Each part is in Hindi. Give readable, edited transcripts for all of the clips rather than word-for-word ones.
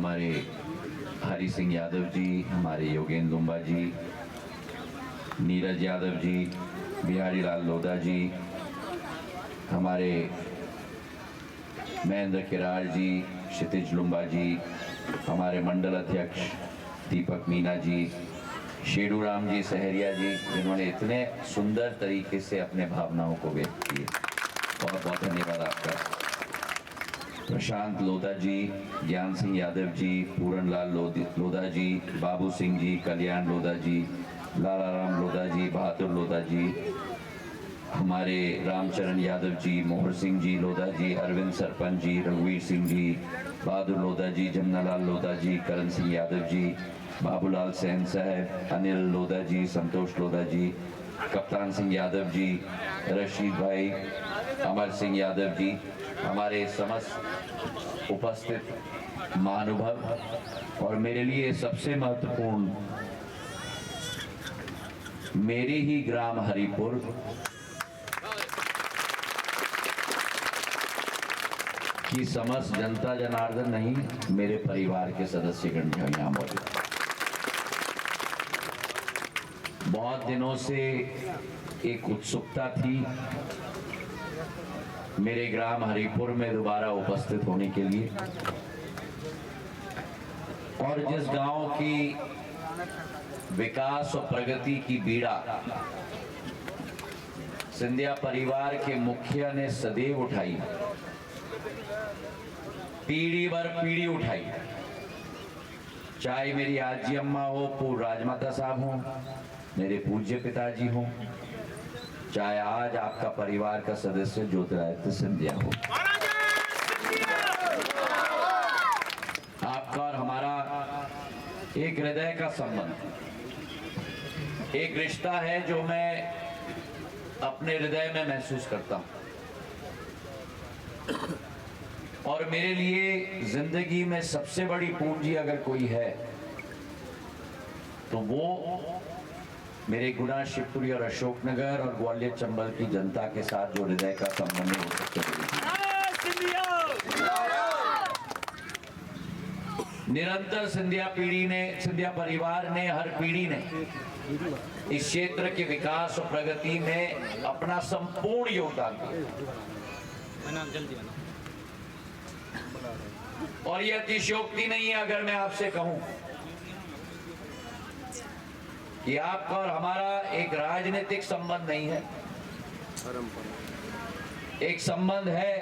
हमारे हरि सिंह यादव जी, हमारे योगेंद्र लुम्बा जी, नीरज यादव जी, बिहारी लाल लोधा जी, हमारे महेंद्र किरार जी, क्षितिज लुम्बा जी, हमारे मंडल अध्यक्ष दीपक मीना जी, शेडू राम जी सहरिया जी, जिन्होंने इतने सुंदर तरीके से अपने भावनाओं को व्यक्त किए। बहुत बहुत धन्यवाद आपका। प्रशांत लोधा जी, ज्ञान सिंह यादव जी, पूरन लाल लोधा जी, बाबू सिंह जी, कल्याण लोधा जी, लाला राम लोधा जी, बहादुर लोधा जी, हमारे रामचरण यादव जी, मोहर सिंह जी लोधा जी, अरविंद सरपंच जी, रघुवीर सिंह जी, बहादुर लोधा जी, जमनालाल लोधा जी, करण सिंह यादव जी, बाबूलाल सैन साहब, अनिल लोधा जी, संतोष लोधा जी, कप्तान सिंह यादव जी, रशीद भाई, अमर सिंह यादव जी, हमारे समस्त उपस्थित महानुभाव और मेरे लिए सबसे महत्वपूर्ण मेरे ही ग्राम हरिपुर की समस्त जनता जनार्दन नहीं, मेरे परिवार के सदस्यगण जो यहाँ मौजूद। बहुत दिनों से एक उत्सुकता थी मेरे ग्राम हरिपुर में दोबारा उपस्थित होने के लिए, और जिस गांव की विकास और प्रगति की बीड़ा सिंधिया परिवार के मुखिया ने सदैव उठाई, पीढ़ी भर पीढ़ी उठाई, चाहे मेरी आजी अम्मा हो, पूर्व राजमाता साहब हो, मेरे पूज्य पिताजी हो, चाहे आज आपका परिवार का सदस्य ज्योतिरादित्य सिंधिया हो। आपका और हमारा एक हृदय का संबंध, एक रिश्ता है जो मैं अपने हृदय में महसूस करता हूं, और मेरे लिए जिंदगी में सबसे बड़ी पूंजी अगर कोई है तो वो मेरे गुना, शिवपुरी और अशोकनगर और ग्वालियर चंबल की जनता के साथ जो हृदय का संबंध हो सकते हैं। निरंतर सिंधिया परिवार ने, हर पीढ़ी ने इस क्षेत्र के विकास और प्रगति में अपना संपूर्ण योगदान दिया, और यह अतिशयोक्ति नहीं है अगर मैं आपसे कहूं कि आपका और हमारा एक राजनीतिक संबंध नहीं है, एक संबंध है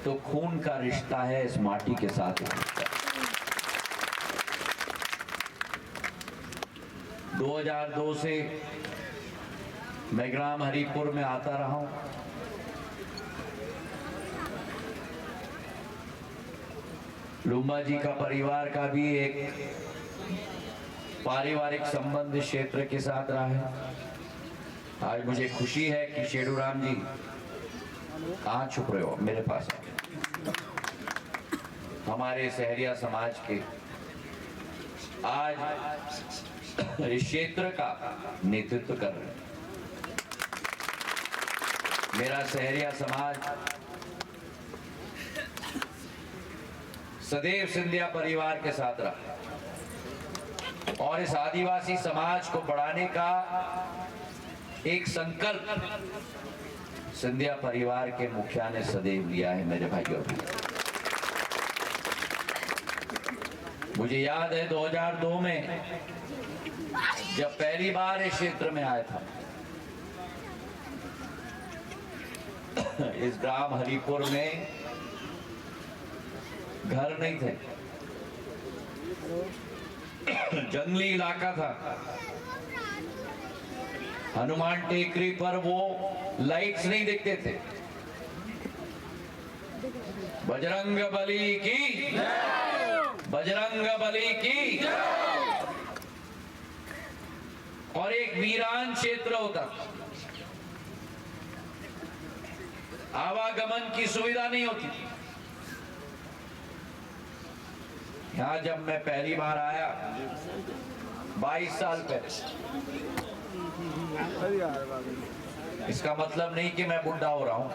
तो खून का रिश्ता है, इस माटी के साथ। 2002 से मैं ग्राम हरिपुर में आता रहा हूं। लुम्बा जी का परिवार का भी एक पारिवारिक संबंध इस क्षेत्र के साथ रहा है। आज मुझे खुशी है कि शेडू राम जी, कहाँ छुप रहे हो, मेरे पास हमारे सहरिया समाज के आज इस क्षेत्र का नेतृत्व कर रहे हैं। मेरा सहरिया समाज सदैव सिंधिया परिवार के साथ रहा, और इस आदिवासी समाज को बढ़ाने का एक संकल्प सिंधिया परिवार के मुखिया ने सदैव लिया है। मेरे भाइयों, मुझे याद है 2002 में जब पहली बार इस क्षेत्र में आया था, इस ग्राम हरिपुर में घर नहीं थे, जंगली इलाका था। हनुमान टेकरी पर वो लाइट्स नहीं दिखते थे। बजरंग बली की, बजरंग बली की। और एक वीरान क्षेत्र होता, आवागमन की सुविधा नहीं होती थी। यहाँ जब मैं पहली बार आया 22 साल पहले, इसका मतलब नहीं कि मैं बुढ़ा हो रहा हूं।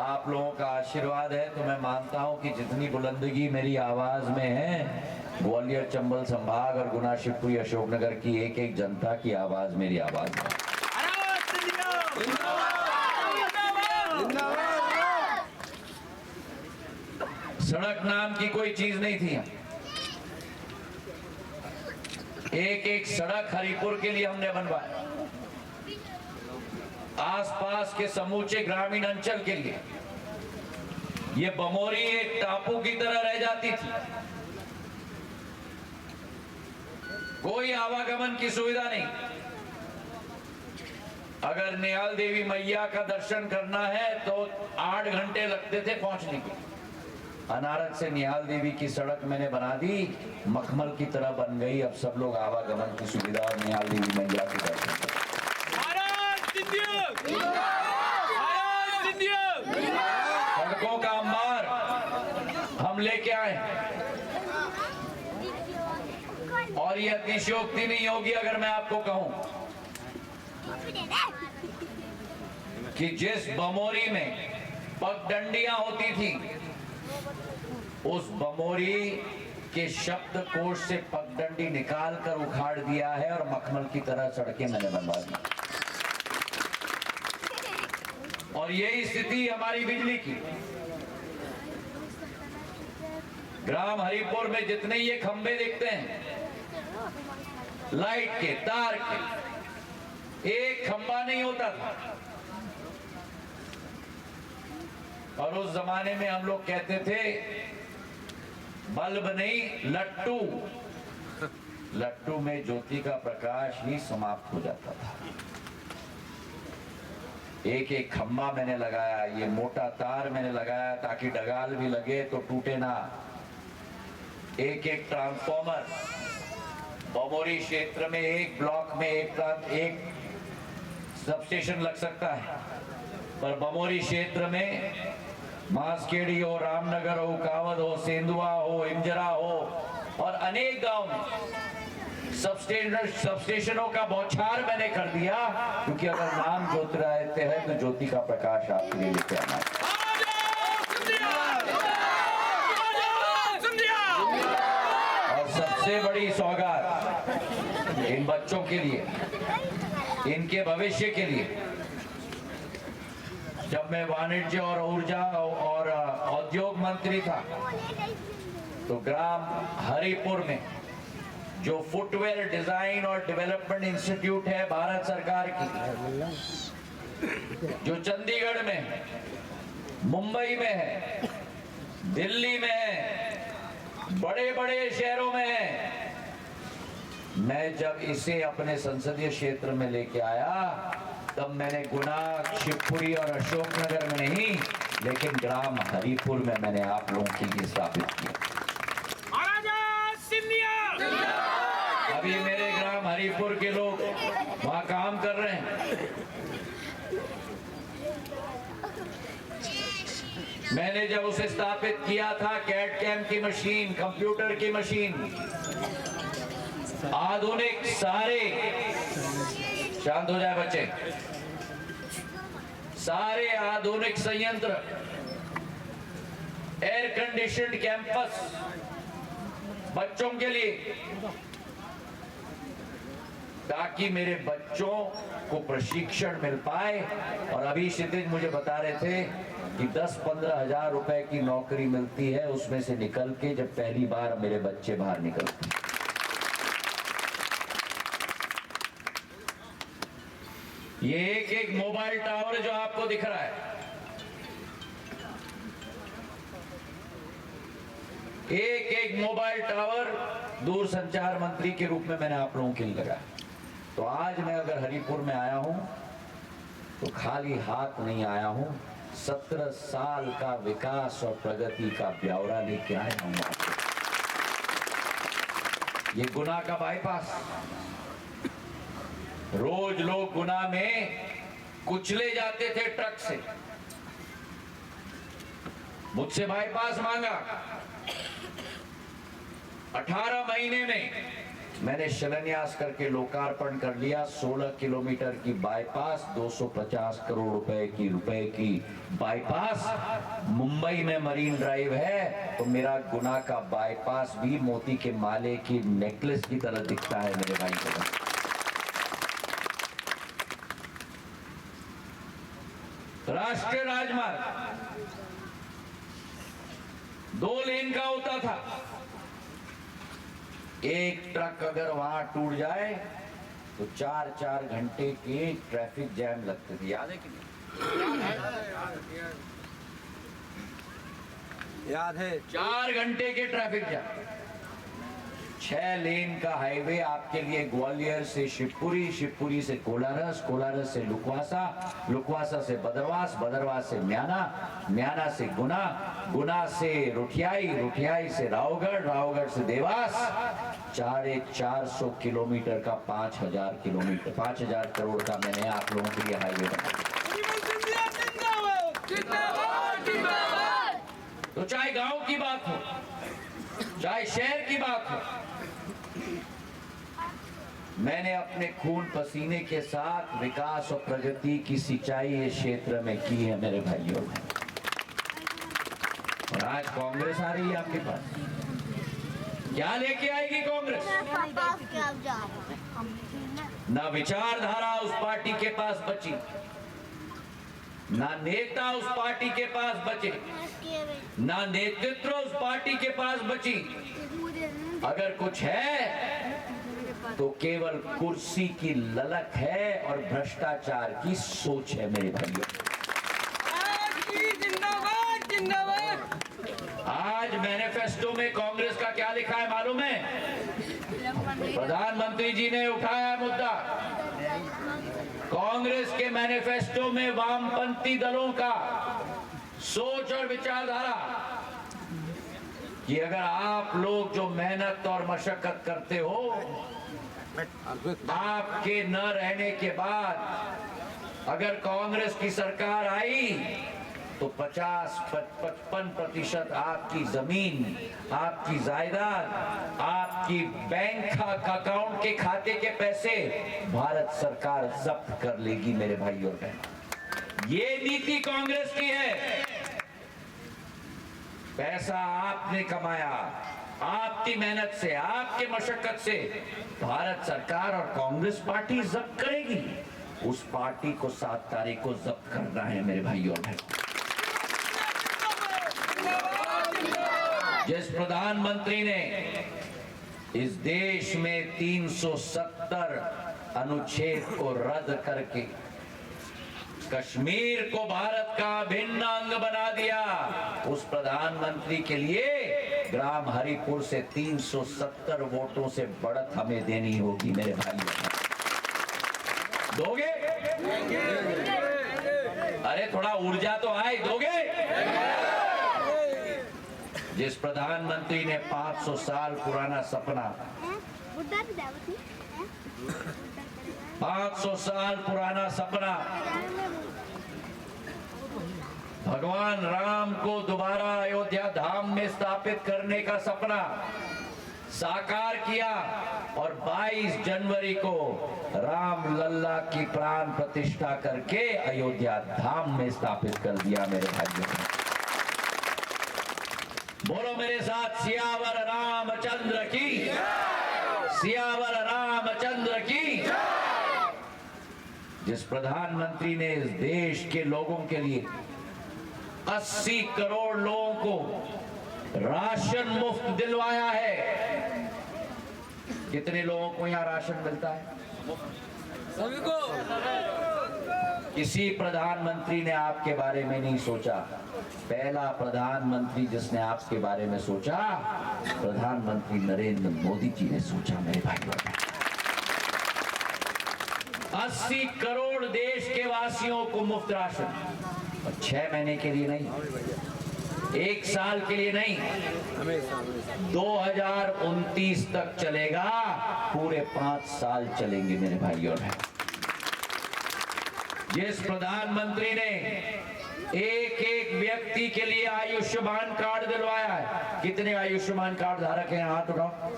आप लोगों का आशीर्वाद है तो मैं मानता हूं कि जितनी बुलंदगी मेरी आवाज में है, ग्वालियर चंबल संभाग और गुना शिवपुरी अशोकनगर की एक एक जनता की आवाज मेरी आवाज है। सड़क नाम की कोई चीज नहीं थी। एक एक सड़क हरिपुर के लिए हमने बनवाया, आसपास के समूचे ग्रामीण अंचल के लिए। ये बमोरी एक टापू की तरह रह जाती थी, कोई आवागमन की सुविधा नहीं। अगर निहाल देवी मैया का दर्शन करना है तो 8 घंटे लगते थे पहुंचने के। अनारत से निहाल देवी की सड़क मैंने बना दी, मखमल की तरह बन गई। अब सब लोग आवागमन की सुविधा और निहाल देवी मैया के दर्शन करते। सड़कों का अंबार हम लेके आए, और ये अतिशयोक्ति नहीं होगी अगर मैं आपको कहूं कि जिस बमोरी में पगडंडियां होती थी, उस बमोरी के शब्दकोश से पगडंडी निकाल कर उखाड़ दिया है और मखमल की तरह सड़कें मैंने बनवा दी। और यही स्थिति हमारी बिजली की। ग्राम हरिपुर में जितने ये खंभे दिखते हैं लाइट के, तार के, एक खंभा नहीं होता था। और उस जमाने में हम लोग कहते थे बल्ब नहीं लट्टू। लट्टू में ज्योति का प्रकाश ही समाप्त हो जाता था। एक एक खंभा मैंने लगाया, ये मोटा तार मैंने लगाया ताकि डगाल भी लगे तो टूटे ना। एक एक ट्रांसफॉर्मर, बमोरी क्षेत्र में एक ब्लॉक में एक सबस्टेशन लग सकता है, पर बमोरी क्षेत्र में मांसखेड़ी हो, रामनगर हो, कावद हो, सेंधुआ हो, इंजरा हो और अनेक गांव में सबस्टेशनों का बौछार मैंने कर दिया, क्योंकि अगर नाम ज्योतिरादित्य है तो ज्योति का प्रकाश आपके लिए लेके आना है। और सबसे बड़ी सौगात इन बच्चों के लिए, इनके भविष्य के लिए, जब मैं वाणिज्य और ऊर्जा और उद्योग मंत्री था तो ग्राम हरिपुर में जो फुटवेयर डिजाइन और डेवलपमेंट इंस्टीट्यूट है भारत सरकार की, जो चंडीगढ़ में है, मुंबई में है, दिल्ली में है, बड़े बड़े शहरों में है, मैं जब इसे अपने संसदीय क्षेत्र में लेके आया तब मैंने गुना, शिवपुरी और अशोकनगर में नहीं, लेकिन ग्राम हरिपुर में मैंने आप लोगों के लिए स्थापित किया। अभी मेरे ग्राम हरिपुर के लोग वहां काम कर रहे हैं। मैंने जब उसे स्थापित किया था, कैट कैम की मशीन, कंप्यूटर की मशीन, आधुनिक सारे, शांत हो जाए बच्चे, सारे आधुनिक संयंत्र, एयर कंडीशनड कैंपस बच्चों के लिए, ताकि मेरे बच्चों को प्रशिक्षण मिल पाए। और अभी क्षितिज मुझे बता रहे थे कि 10-15 हजार रुपए की नौकरी मिलती है, उसमें से निकल के जब पहली बार मेरे बच्चे बाहर निकलते हैं। ये एक एक मोबाइल टावर जो आपको दिख रहा है, एक एक मोबाइल टावर दूर संचार मंत्री के रूप में मैंने आप लोगों के लिए लगाया। तो आज मैं अगर हरिपुर में आया हूं तो खाली हाथ नहीं आया हूं, 17 साल का विकास और प्रगति का ब्यौरा लेके आया हूं। ये गुना का बाईपास, रोज लोग गुना में कुचले जाते थे ट्रक से, मुझसे बाईपास मांगा। 18 महीने में मैंने शिलान्यास करके लोकार्पण कर लिया 16 किलोमीटर की बाईपास, 250 करोड़ रुपए की बाईपास। मुंबई में मरीन ड्राइव है तो मेरा गुना का बाईपास भी मोती के माले की नेकलेस की तरह दिखता है मेरे भाई को। राष्ट्रीय राजमार्ग 2 लेन का होता था, एक ट्रक अगर वहां टूट जाए तो 4-4 घंटे के ट्रैफिक जैम लगते थे, याद है कि नहीं? याद है। 4 घंटे के ट्रैफिक जैम। 6 लेन का हाईवे आपके लिए ग्वालियर से शिवपुरी, शिवपुरी से कोलारस, कोलारस से लुकवासा, लुकवासा से बदरवास, बदरवास से म्याना, म्याना से गुना, गुना से रुठियाई, रुठियाई से रावगढ़, रावगढ़ से देवास। 450 किलोमीटर का 5000 किलोमीटर, 5000 करोड़ का मैंने आप लोगों के लिए हाईवे बनाया। तो चाहे गांव की बात हो, चाहे शहर की बात हो, मैंने अपने खून पसीने के साथ विकास और प्रगति की सिंचाई इस क्षेत्र में की है मेरे भाइयों। और आज कांग्रेस आ रही है आपके पास, क्या लेके आएगी कांग्रेस? ना विचारधारा उस पार्टी के पास बची, ना नेता उस पार्टी के पास बचे, ना नेतृत्व उस पार्टी के पास बची। अगर कुछ है तो केवल कुर्सी की ललक है और भ्रष्टाचार की सोच है मेरे भाइयों। जिंदाबाद जिंदाबाद। आज मैनिफेस्टो में कांग्रेस का क्या लिखा है मालूम है? प्रधानमंत्री जी ने उठाया मुद्दा। कांग्रेस के मैनिफेस्टो में वामपंथी दलों का सोच और विचारधारा कि अगर आप लोग जो मेहनत और मशक्कत करते हो, आपके न रहने के बाद अगर कांग्रेस की सरकार आई तो 50-55% आपकी जमीन, आपकी जायदाद, आपकी बैंक अकाउंट के खाते के पैसे भारत सरकार जब्त कर लेगी मेरे भाई और बहन। ये नीति कांग्रेस की है। पैसा आपने कमाया, आपकी मेहनत से, आपके मशक्कत से भारत सरकार और कांग्रेस पार्टी जब्त करेगी। उस पार्टी को 7 तारीख को जब्त करना है मेरे भाइयों और बहनों। जिस प्रधानमंत्री ने इस देश में 370 अनुच्छेद को रद्द करके कश्मीर को भारत का अभिन्न अंग बना दिया, उस प्रधानमंत्री के लिए ग्राम हरिपुर से 370 वोटों से बढ़त हमें देनी होगी मेरे भाइयों। दोगे? अरे थोड़ा ऊर्जा तो आए, दोगे? जिस प्रधानमंत्री ने 500 साल पुराना सपना, 500 साल पुराना सपना, भगवान राम को दोबारा अयोध्या धाम में स्थापित करने का सपना साकार किया और 22 जनवरी को राम लल्ला की प्राण प्रतिष्ठा करके अयोध्या धाम में स्थापित कर दिया मेरे भाइयों। बोलो मेरे साथ, सियावर रामचंद्र की, सियावर रामचंद्र की। जिस प्रधानमंत्री ने इस देश के लोगों के लिए 80 करोड़ लोगों को राशन मुफ्त दिलवाया है। कितने लोगों को यहाँ राशन मिलता है? सभी को। किसी प्रधानमंत्री ने आपके बारे में नहीं सोचा। पहला प्रधानमंत्री जिसने आपके बारे में सोचा, प्रधानमंत्री नरेंद्र मोदी जी ने सोचा मेरे भाइयों। 80 करोड़ देश के वासियों को मुफ्त राशन, और 6 महीने के लिए नहीं, 1 साल के लिए नहीं, 2029 तक चलेगा, पूरे 5 साल चलेंगे मेरे भाइयों। जिस प्रधानमंत्री ने एक एक व्यक्ति के लिए आयुष्मान कार्ड दिलवाया है, कितने आयुष्मान कार्ड धारक हैं? हाथ उठाओ।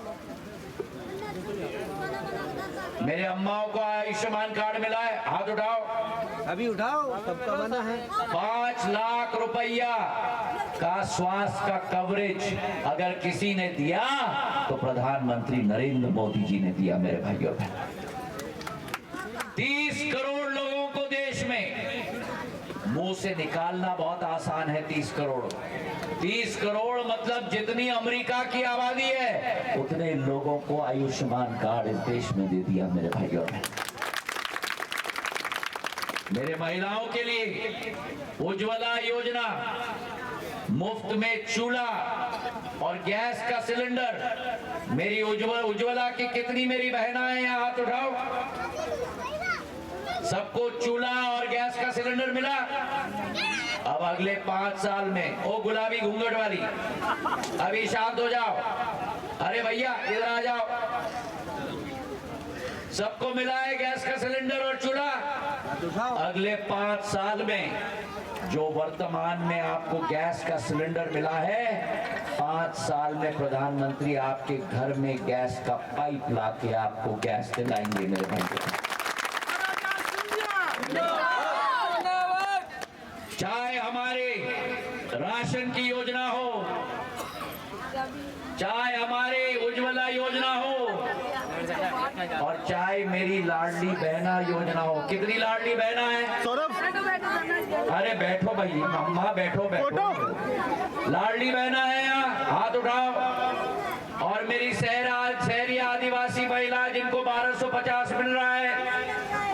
मेरे अम्माओं को आयुष्मान कार्ड मिला है, हाथ उठाओ। अभी उठाओ, सबका बना है। 5 लाख रुपया का स्वास्थ्य का कवरेज अगर किसी ने दिया तो प्रधानमंत्री नरेंद्र मोदी जी ने दिया मेरे भाइयों बहनों। 30 करोड़ लोगों को देश में, मुंह से निकालना बहुत आसान है 30 करोड़। 30 करोड़ मतलब जितनी अमेरिका की आबादी है उतने लोगों को आयुष्मान कार्ड इस देश में दे दिया मेरे भाइयों ने। मेरे महिलाओं के लिए उज्ज्वला योजना, मुफ्त में चूल्हा और गैस का सिलेंडर। मेरी उज्ज्वला की कितनी मेरी बहना है यहाँ, हाथ उठाओ। सबको चूल्हा और गैस का सिलेंडर मिला। अब अगले 5 साल में, ओ गुलाबी घूंघट वाली, अभी शांत हो जाओ। अरे भैया इधर आ जाओ। सबको मिला है गैस का सिलेंडर और चूल्हा। अगले 5 साल में जो वर्तमान में आपको गैस का सिलेंडर मिला है, 5 साल में प्रधानमंत्री आपके घर में गैस का पाइप लाके आपको गैस दिलाएंगे मेरे भाई। चाहे हमारे राशन की योजना हो, चाहे हमारे उज्ज्वला योजना हो, और चाहे मेरी लाडली बहना योजना हो। कितनी लाडली बहना है सौरभ? अरे बैठो भाई, अम्मा बैठो बैठो। लाडली बहना है यहाँ, हाथ उठाओ। और मेरी शहरी आदिवासी महिला जिनको 1250 मिल रहा है,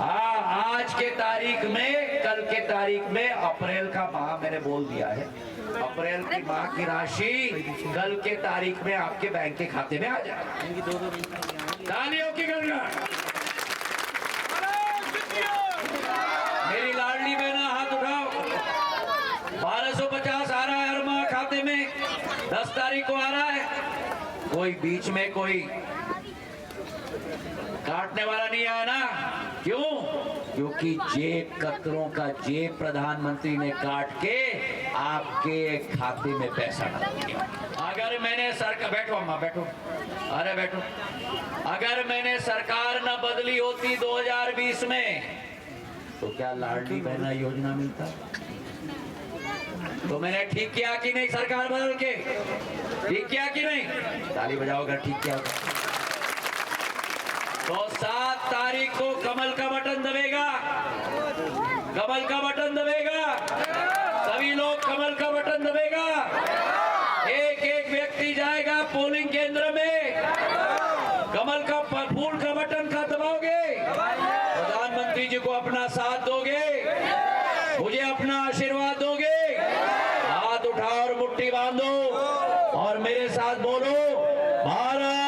आज के तारीख में, कल के तारीख में, अप्रैल का माह मैंने बोल दिया है, अप्रैल की माह की राशि कल के तारीख में आपके बैंक के खाते में आ जाएगी। तालियों की गड़गड़। मेरी लाडली बहना हाथ उठाओ। 1250 आ रहा है हर माह खाते में, 10 तारीख को आ रहा है। कोई बीच में कोई काटने वाला नहीं आया ना? क्यों? क्योंकि जेब कतरों का जेब प्रधानमंत्री ने काट के आपके खाते में पैसा डाल दिया। अगर मैंने सरकार, बैठो अम्मा बैठो, अरे बैठो, अगर मैंने सरकार न बदली होती 2020 में तो क्या लाडली बहना योजना मिलता? तो मैंने ठीक किया कि नहीं? सरकार बदल के ठीक किया कि नहीं? ताली बजाओ अगर ठीक किया। तो 7 तारीख को कमल का बटन दबेगा, कमल का बटन दबेगा, सभी लोग कमल का बटन दबेगा। एक एक व्यक्ति जाएगा पोलिंग केंद्र में, कमल का फूल का बटन का दबाओगे, प्रधानमंत्री जी को अपना साथ दोगे, मुझे अपना आशीर्वाद दोगे। हाथ उठाओ और मुट्ठी बांधो और मेरे साथ बोलो, भारत